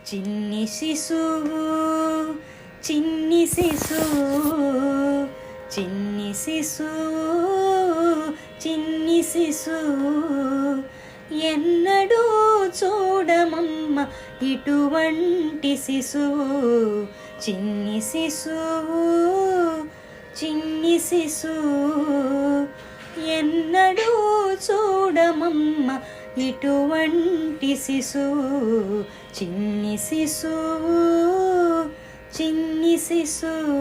చిన్ని శిశువు చిన్ని శిశువు చిన్ని శిశువు చిన్ని శిశువు ఎన్నడూ చూడమమ్మ ఇటువంటి శిశువు చిన్ని శిశువు చిన్ని శిశువు ఎన్నడూ చూడమమ్మ ఇటువంటి శిశువు చిన్ని శిశువు చిన్ని శిశువు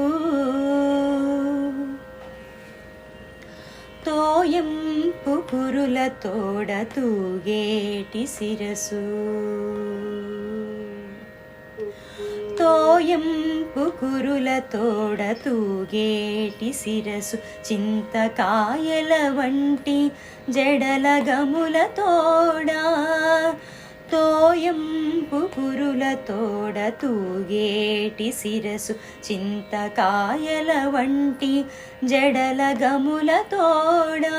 తోయంపు కురుల తోడ తూగేటి శిరసు తోయంపు కురుల తోడ తూగేటి శిరసు చింతకాయల వంటి జడల గముల తోడా తోయంపు కురుల తోడ తూగేటి శిరసు చింతకాయల వంటి జడల గముల తోడా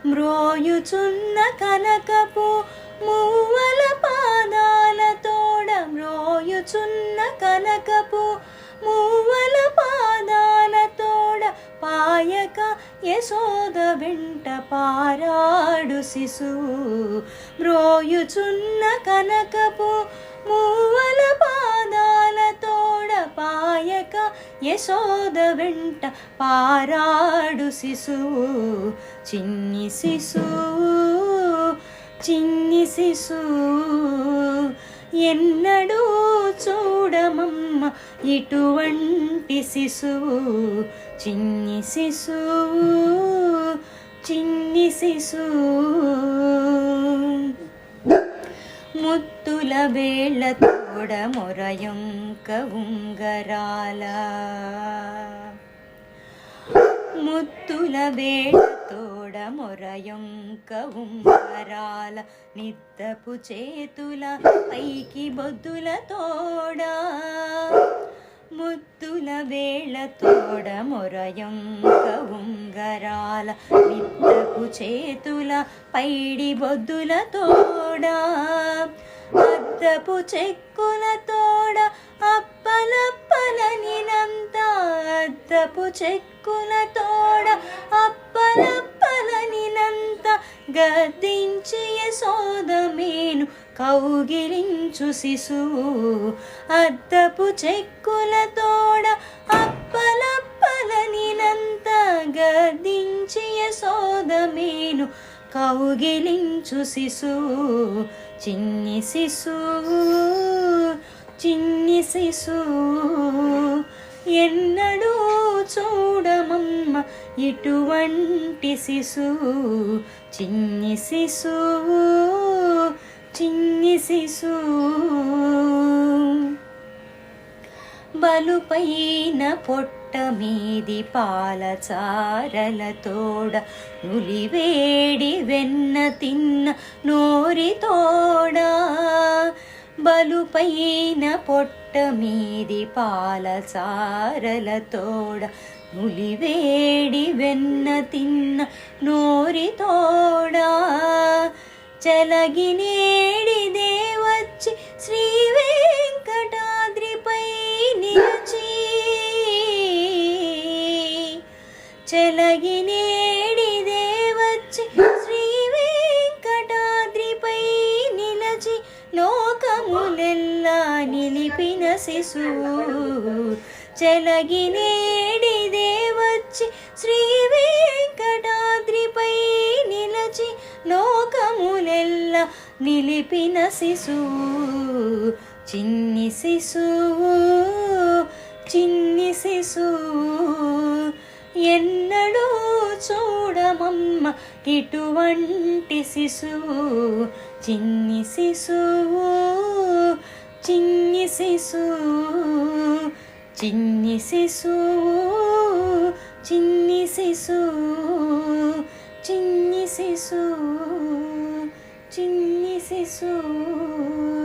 మ్రోయుచున్న కనకపు మూవల పాదాల తోడ మ్రోయుచున్న కనకపు మూవల పాదాల తోడ పాయక యశోద వెంట పారాడు శిశువు మ్రోయుచున్న కనకపు మూవల పాదాల తోడ పాయక యశోద వెంట పారాడు శిశువు చిన్ని శిశువు చిన్ని శిశువు ఎన్నడూ చూడమమ్మ ఇటువంటి శిశువు చిన్ని శిశువు చిన్ని శిశువు ముత్తుల వేళ్ళ తోడ మొరయొంక ఉంగరాల ముత్తుల వేళ్ళ తోడ మొరయొంక ఉంగరాల నిద్దపు చేతుల పైకి బొద్దుల తోడా ముత్తుల వేళ తోడ మొరయొంక ఉంగరాల నిద్దపు చేతుల పైడి బొద్దుల తోడా అద్దపు చెక్కుల తోడ అప్పలప్పలనినంత అద్దపు చెక్కుల తోడ అప్పలప్పలనినంత గద్దించి యశోదమేను కౌగిలించు శిశువు అద్దపు చెక్కుల తోడ అప్పలప్పలనినంత గద్దించి యశోదమేను కౌగిలించు శిశువు చిన్ని శిశువు చిన్ని శిశువు ఎన్నడూ చూడమమ్మ ఇటువంటి శిశువు చిన్ని శిశువు చిన్ని శిశువు బలుపైన పొట్ట మీది పాలచారల తోడ నులివేడి వెన్న తిన్న నోరి తోడా బలుపైన పొట్ట మీది పాలచారల తోడ నులివేడి వెన్న తిన్న నోరి తోడా చలగినేడిదే వచ్చి శ్రీ వెంకటాద్రిపై నిలిచి చలగినేడిదే వచ్చి శ్రీ వెంకటాద్రిపై నిలచి లోకములెల్లా నిలిపిన శిశువు చలగినేడిదే వచ్చి శ్రీ వెంకటాద్రిపై నిలచి లోకములెల్లా నిలిపిన శిశువు చిన్ని శిశువు చిన్ని శిశువు ఎన్నడూ చూడమమ్మ ఇటువంటి శిశువు చిన్ని శిశువు చిన్ని శిశువు చిన్ని శిశువు చిన్ని శిశువు చిన్ని శిశువు చిన్ని శిశువు